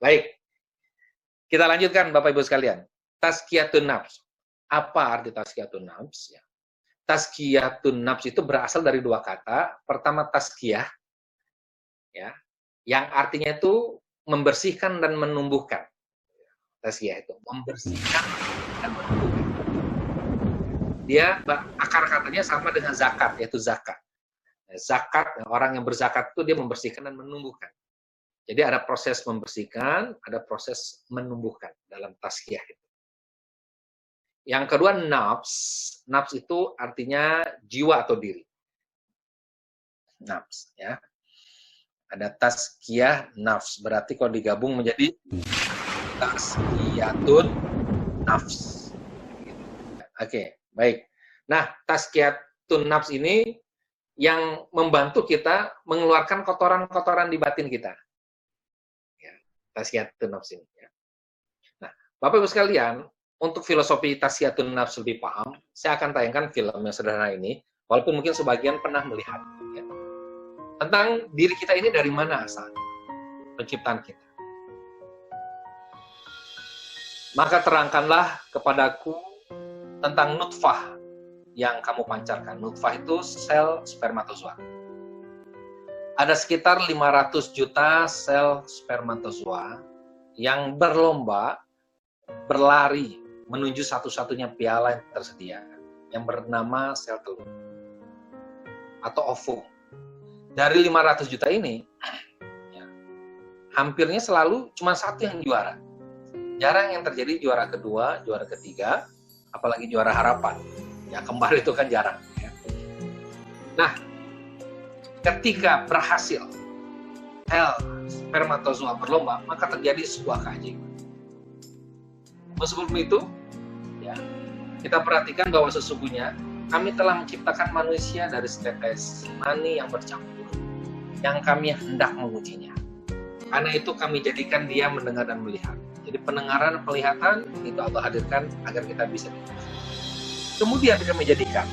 Baik, kita lanjutkan Bapak Ibu sekalian. Tazkiyatun nafs. Apa arti tazkiyatun nafs? Ya. Tazkiyatun nafs itu berasal dari dua kata. Pertama tazkiyah, ya, yang artinya itu membersihkan dan menumbuhkan. Tazkiyah itu membersihkan dan menumbuhkan. Dia akar katanya sama dengan zakat, yaitu zakat. Zakat, orang yang berzakat itu dia membersihkan dan menumbuhkan. Jadi ada proses membersihkan, ada proses menumbuhkan dalam tazkiyah itu. Yang kedua nafs. Nafs itu artinya jiwa atau diri. Nafs, ya. Ada tazkiyah nafs, berarti kalau digabung menjadi tazkiyatun nafs. Oke, baik. Nah, tazkiyatun nafs ini yang membantu kita mengeluarkan kotoran-kotoran di batin kita. Ya, tazkiyatun nafs ini. Ya. Nah, Bapak Ibu sekalian, untuk filosofi tazkiyatun nafs lebih paham, saya akan tayangkan film yang sederhana ini, walaupun mungkin sebagian pernah melihat. Ya. Tentang diri kita ini dari mana asalnya, penciptaan kita. Maka terangkanlah kepadaku tentang nutfah yang kamu pancarkan. Nutfah itu sel spermatozoa. Ada sekitar 500 juta sel spermatozoa yang berlomba, berlari menuju satu-satunya piala yang tersedia, yang bernama sel telur atau ovum. Dari 500 juta ini, ya, hampirnya selalu cuma satu yang juara. Jarang yang terjadi juara kedua, juara ketiga, apalagi juara harapan. Ya, kembar itu kan jarang. Ya. Nah, ketika berhasil sel spermatozoa berlomba, maka terjadi sebuah keajaiban. Sebelum itu, ya, kita perhatikan bahwa sesungguhnya kami telah menciptakan manusia dari setetes mani yang bercampur, yang kami hendak mengujinya. Karena itu kami jadikan dia mendengar dan melihat. Jadi pendengaran, penglihatan itu Allah hadirkan agar kita bisa diuji. Kemudian kami jadikan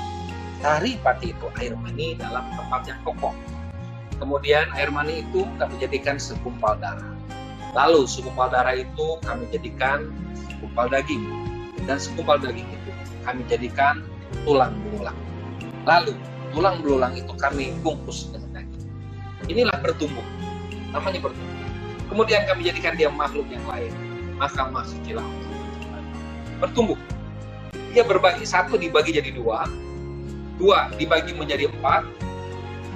dari pati itu air mani dalam tempat yang kokoh. Kemudian air mani itu kami jadikan segumpal darah. Lalu segumpal darah itu kami jadikan segumpal daging. Dan segumpal daging itu kami jadikan tulang belulang. Lalu tulang belulang itu kami bungkus dengan daging. Inilah bertumbuh. Namanya bertumbuh. Kemudian kami jadikan dia makhluk yang lain. Maka masukilah bertumbuh. Dia berbagi, satu dibagi jadi dua, dua dibagi menjadi empat,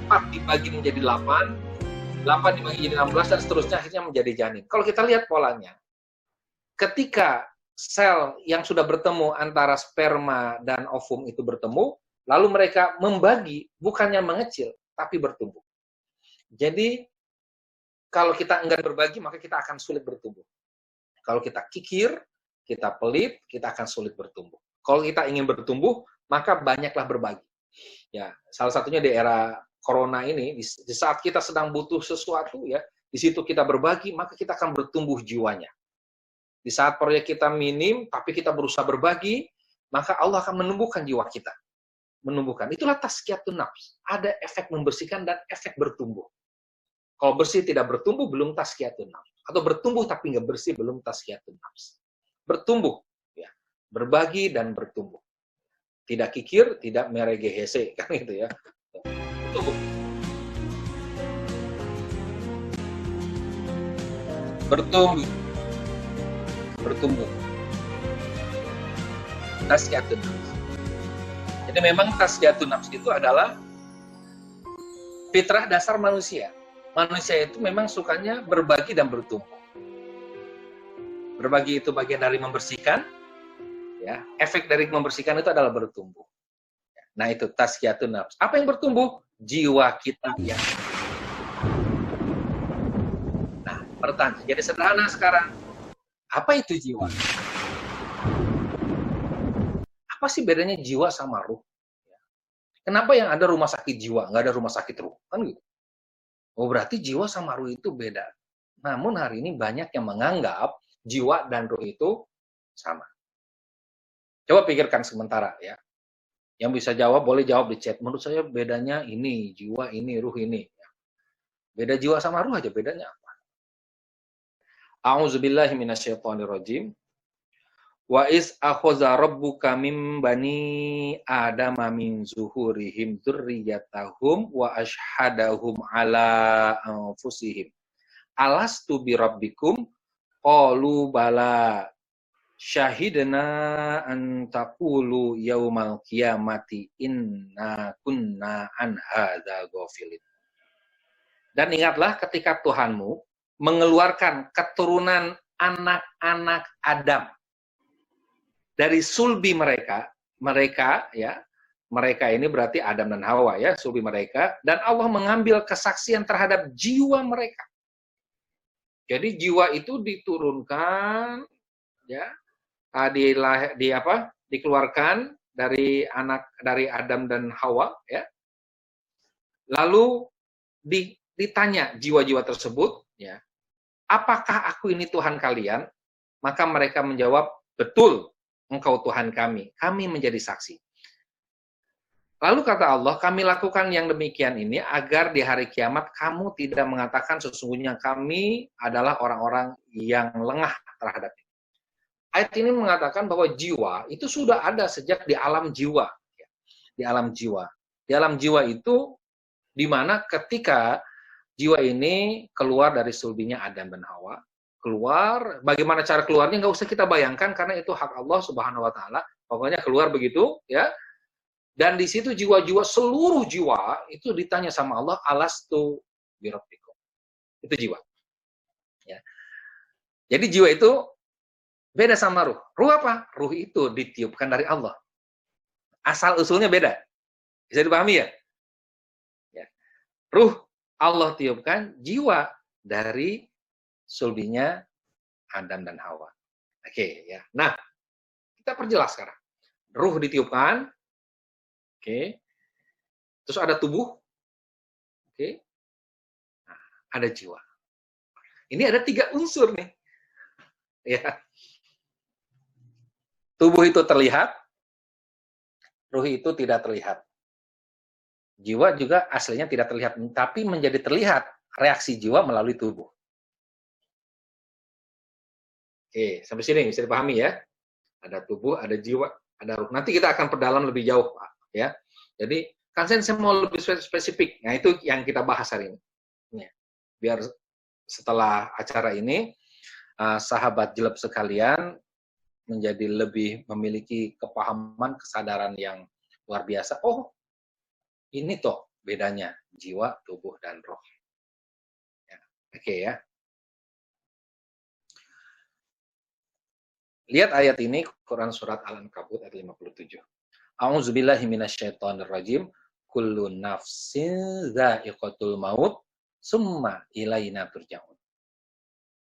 empat dibagi menjadi 8, 8 dibagi jadi 16, dan seterusnya akhirnya menjadi janin. Kalau kita lihat polanya, ketika sel yang sudah bertemu antara sperma dan ovum itu bertemu, lalu mereka membagi, bukannya mengecil, tapi bertumbuh. Jadi, kalau kita enggan berbagi, maka kita akan sulit bertumbuh. Kalau kita kikir, kita pelit, kita akan sulit bertumbuh. Kalau kita ingin bertumbuh, maka banyaklah berbagi. Ya, salah satunya di era corona ini, di saat kita sedang butuh sesuatu, ya, di situ kita berbagi, maka kita akan bertumbuh jiwanya. Di saat proyek kita minim, tapi kita berusaha berbagi, maka Allah akan menumbuhkan jiwa kita. Menumbuhkan. Itulah tazkiyatun nafs. Ada efek membersihkan dan efek bertumbuh. Kalau bersih tidak bertumbuh, belum tazkiyatun nafs. Atau bertumbuh tapi nggak bersih, belum tazkiyatun nafs. Bertumbuh, ya, berbagi dan bertumbuh. Tidak kikir, tidak meregehese, kan gitu ya. Bertumbuh. Bertumbuh. Bertumbuh. Tazkiyatun nafs. Jadi memang tazkiyatun nafs itu adalah fitrah dasar manusia. Manusia itu memang sukanya berbagi dan bertumbuh. Berbagi itu bagian dari membersihkan, ya. Efek dari membersihkan itu adalah bertumbuh. Nah, itu tazkiyatun nafs. Apa yang bertumbuh? Jiwa kita yang. Nah, pertanyaan jadi sederhana sekarang. Apa itu jiwa? Apa sih bedanya jiwa sama ruh? Kenapa yang ada rumah sakit jiwa, nggak ada rumah sakit ruh? Kan gitu. Oh, berarti jiwa sama ruh itu beda. Namun hari ini banyak yang menganggap jiwa dan ruh itu sama. Coba pikirkan sementara ya. Yang bisa jawab boleh jawab di chat. Menurut saya bedanya ini, jiwa ini, ruh ini. Beda jiwa sama ruh aja bedanya apa? A'udzubillahi minasyaitonirrajim. Wa is akhadha rabbuka mim bani adama min zuhurihim dzurriyyatahum wa ashhadahum ala anfusihim alastu bi rabbikum qalu bala syahidna an taqulu yaumal qiyamati inna kunna an hadza ghafilin. Dan ingatlah ketika Tuhanmu mengeluarkan keturunan anak-anak Adam dari sulbi mereka ini berarti Adam dan Hawa ya, sulbi mereka, dan Allah mengambil kesaksian terhadap jiwa mereka. Jadi jiwa itu diturunkan ya, dikeluarkan dari Adam dan Hawa ya. Lalu ditanya jiwa-jiwa tersebut ya, apakah aku ini Tuhan kalian? Maka mereka menjawab, betul, Engkau Tuhan kami menjadi saksi. Lalu kata Allah, kami lakukan yang demikian ini agar di hari kiamat kamu tidak mengatakan sesungguhnya kami adalah orang-orang yang lengah terhadap ini. Ayat ini mengatakan bahwa jiwa itu sudah ada sejak di alam jiwa. Di alam jiwa. Di alam jiwa itu di mana ketika jiwa ini keluar dari sulbinya Adam dan Hawa, keluar, bagaimana cara keluarnya nggak usah kita bayangkan karena itu hak Allah Subhanahu wa taala. Pokoknya keluar begitu ya. Dan di situ jiwa-jiwa, seluruh jiwa itu ditanya sama Allah, alastu birabbikum. Itu jiwa. Ya. Jadi jiwa itu beda sama ruh. Ruh apa? Ruh itu ditiupkan dari Allah. Asal usulnya beda. Bisa dipahami ya? Ya. Ruh Allah tiupkan, jiwa dari sulbinya Adam dan Hawa. Oke, ya. Nah, kita perjelas sekarang. Ruh ditiupkan, oke. Terus ada tubuh, oke. Nah, ada jiwa. Ini ada 3 unsur nih, ya. Tubuh itu terlihat, ruh itu tidak terlihat. Jiwa juga aslinya tidak terlihat, tapi menjadi terlihat reaksi jiwa melalui tubuh. Oke, sampai sini bisa dipahami ya. Ada tubuh, ada jiwa, ada ruh. Nanti kita akan perdalam lebih jauh, Pak. Ya. Jadi, kan saya mau lebih spesifik. Nah, itu yang kita bahas hari ini. Ya. Biar setelah acara ini, sahabat jeleb sekalian menjadi lebih memiliki kepahaman, kesadaran yang luar biasa. Oh, ini toh bedanya jiwa, tubuh, dan roh. Ya. Oke ya. Lihat ayat ini, Quran Surat Al-Ankabut ayat 57. A'udzubillahi minasyaitonirrajim. Kullu nafsin dha'iqatul maut, summa ilaina turja'un.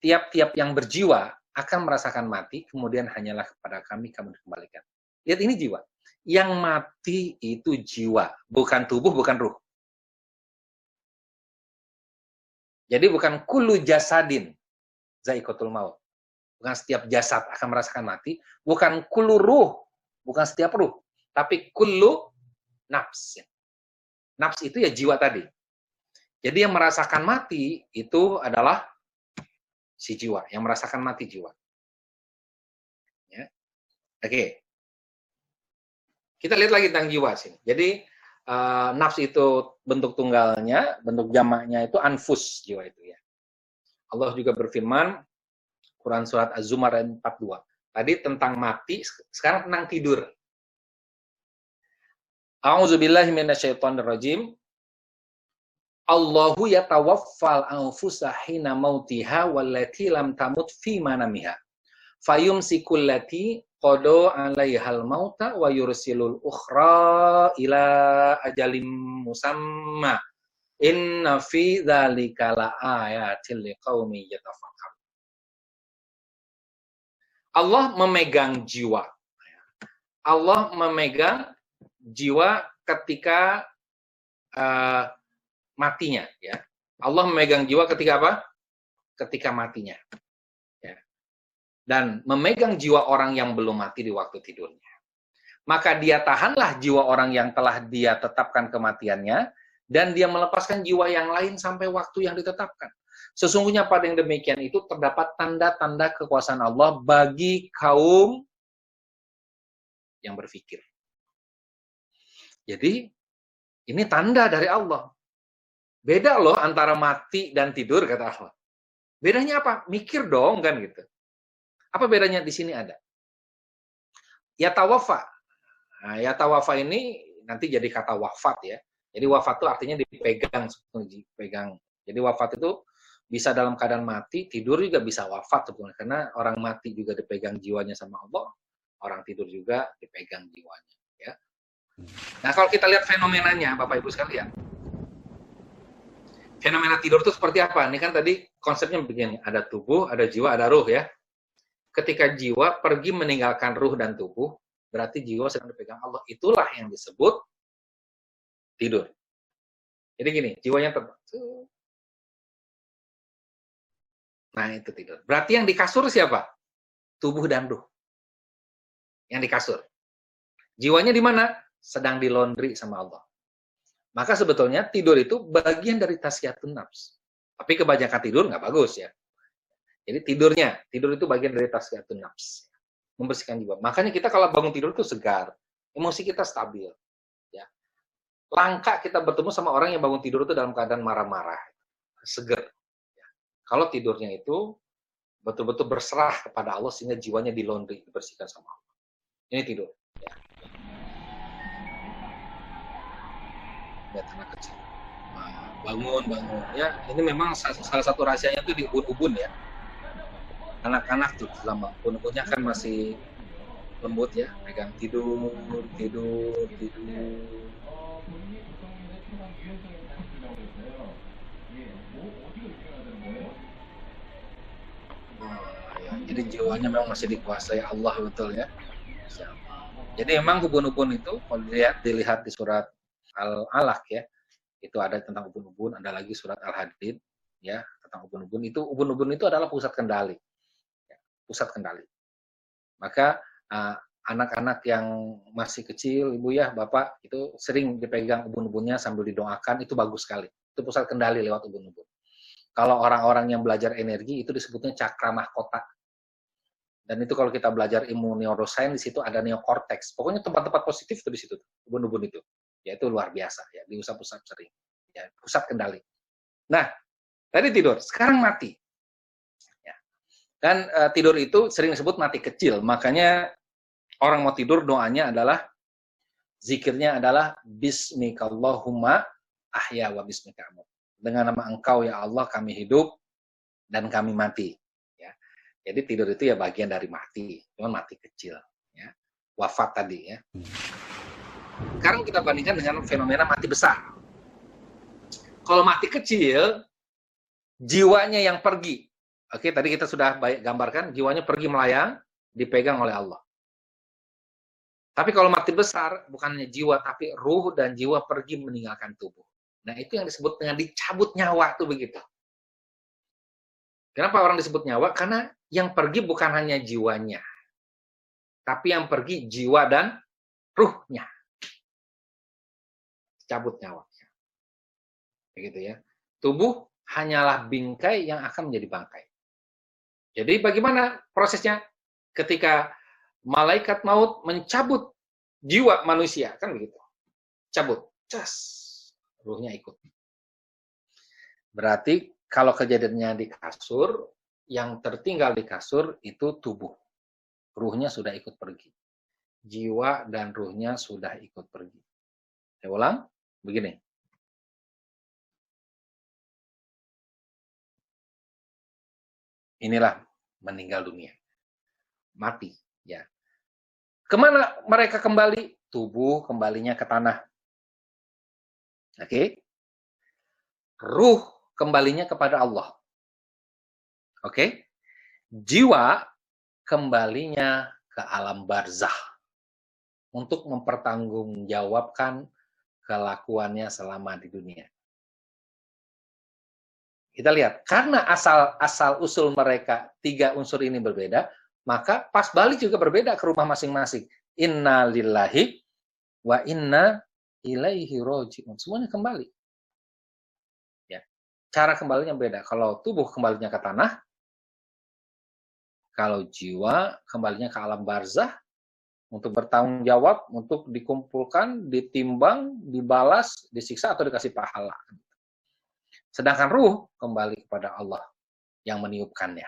Tiap-tiap yang berjiwa akan merasakan mati, kemudian hanyalah kepada kami kamu dikembalikan. Lihat ini jiwa. Yang mati itu jiwa, bukan tubuh, bukan ruh. Jadi bukan kullu jasadin dha'iqatul maut. Bukan setiap jasad akan merasakan mati, bukan kullu ruh, bukan setiap ruh, tapi kullu nafs. Nafs itu ya jiwa tadi. Jadi yang merasakan mati itu adalah si jiwa, yang merasakan mati jiwa. Ya. Oke. Kita lihat lagi tentang jiwa sini. Jadi nafs itu bentuk tunggalnya, bentuk jamaknya itu anfus, jiwa itu ya. Allah juga berfirman Quran Surat Az-Zumar ayat 42. Tadi tentang mati, sekarang tentang tidur. A'udzubillahi minasyaitonirrajim. Allahu yatawaffal anfusa hina mautiha wallati lam tamut fi manamiha. Fayumsikul lati qada 'alaihal mauta wa yursilul ukhra ila ajalim musamma. Inna fi dzalika laayatil liqaumin yatafakkarun. Allah memegang jiwa. Allah memegang jiwa ketika matinya. Ya. Allah memegang jiwa ketika apa? Ketika matinya. Ya. Dan memegang jiwa orang yang belum mati di waktu tidurnya. Maka dia tahanlah jiwa orang yang telah dia tetapkan kematiannya, dan dia melepaskan jiwa yang lain sampai waktu yang ditetapkan. Sesungguhnya pada yang demikian itu terdapat tanda-tanda kekuasaan Allah bagi kaum yang berpikir. Jadi, ini tanda dari Allah. Beda loh antara mati dan tidur, kata Allah. Bedanya apa? Mikir dong, kan gitu. Apa bedanya di sini ada? Yatawafa. Nah, yatawafa ini nanti jadi kata wafat ya. Jadi wafat itu artinya dipegang. Jadi wafat itu bisa dalam keadaan mati, tidur juga bisa wafat sebenarnya. Karena orang mati juga dipegang jiwanya sama Allah, orang tidur juga dipegang jiwanya. Ya. Nah kalau kita lihat fenomenanya, Bapak Ibu sekalian, fenomena tidur itu seperti apa? Ini kan tadi konsepnya begini, ada tubuh, ada jiwa, ada ruh ya. Ketika jiwa pergi meninggalkan ruh dan tubuh, berarti jiwa sedang dipegang Allah. Itulah yang disebut tidur. Jadi gini, jiwanya terbang. Nah, itu tidur. Berarti yang di kasur siapa? Tubuh dan ruh. Yang di kasur. Jiwanya di mana? Sedang di laundry sama Allah. Maka sebetulnya tidur itu bagian dari tazkiyatun nafs. Tapi kebanyakan tidur nggak bagus ya. Jadi tidur itu bagian dari tazkiyatun nafs. Membersihkan jiwa. Makanya kita kalau bangun tidur itu segar. Emosi kita stabil. Ya. Langka kita bertemu sama orang yang bangun tidur itu dalam keadaan marah-marah, seger. Ya. Kalau tidurnya itu betul-betul berserah kepada Allah sehingga jiwanya di laundry, dibersihkan sama Allah. Ini tidur. Ya. Lihat anak kecil. Bangun. Ya, ini memang salah satu rahasianya itu di ubun-ubun ya. Anak-anak tuh selama ubun-ubunnya kan masih lembut ya, pegang tidur. Ya, jadi jiwanya memang masih dikuasai Allah betul ya. Jadi memang ubun-ubun itu kalau dilihat di surat Al-Alaq ya, itu ada tentang ubun-ubun, ada lagi surat Al-Hadid ya tentang ubun-ubun. Itu ubun-ubun itu adalah pusat kendali. Ya, pusat kendali. Maka anak-anak yang masih kecil, Ibu ya, Bapak, itu sering dipegang ubun-ubunnya sambil didoakan, itu bagus sekali. Itu pusat kendali lewat ubun-ubun. Kalau orang-orang yang belajar energi, itu disebutnya cakra mahkota. Dan itu kalau kita belajar ilmu neuroscience, di situ ada neokortex. Pokoknya tempat-tempat positif itu di situ, ubun-ubun itu. Ya itu luar biasa, ya di pusat-pusat sering. Ya, pusat kendali. Nah, tadi tidur, sekarang mati. Ya. Dan tidur itu sering disebut mati kecil, makanya orang mau tidur doanya adalah, zikirnya adalah Bismikallahumma ahya wa bismika amut. Dengan nama Engkau ya Allah kami hidup dan kami mati. Ya. Jadi tidur itu ya bagian dari mati, cuman mati kecil. Ya. Wafat tadi ya. Sekarang kita bandingkan dengan fenomena mati besar. Kalau mati kecil, jiwanya yang pergi. Oke, tadi kita sudah gambarkan, jiwanya pergi melayang, dipegang oleh Allah. Tapi kalau mati besar, bukannya jiwa, tapi ruh dan jiwa pergi meninggalkan tubuh. Nah, itu yang disebut dengan dicabut nyawa, tuh begitu. Kenapa orang disebut nyawa? Karena yang pergi bukan hanya jiwanya, tapi yang pergi jiwa dan ruhnya. Cabut nyawa. Begitu ya. Tubuh hanyalah bingkai yang akan menjadi bangkai. Jadi bagaimana prosesnya ketika malaikat maut mencabut jiwa manusia, kan begitu. Cabut, cas. Ruhnya ikut. Berarti kalau kejadiannya di kasur, yang tertinggal di kasur itu tubuh. Ruhnya sudah ikut pergi. Jiwa dan ruhnya sudah ikut pergi. Saya ulang, begini. Inilah meninggal dunia. Mati, ya. Kemana mereka kembali? Tubuh kembalinya ke tanah. Oke. Ruh kembalinya kepada Allah. Oke. Jiwa kembalinya ke alam barzah untuk mempertanggungjawabkan kelakuannya selama di dunia. Kita lihat, karena asal-usul mereka 3 unsur ini berbeda, maka pas balik juga berbeda ke rumah masing-masing. Inna lillahi wa inna ilaihi roji'un. Semuanya kembali. Ya. cara kembalinya beda. Kalau tubuh kembalinya ke tanah, kalau jiwa kembalinya ke alam barzah untuk bertanggung jawab, untuk dikumpulkan, ditimbang, dibalas, disiksa atau dikasih pahala. Sedangkan ruh kembali kepada Allah yang meniupkannya.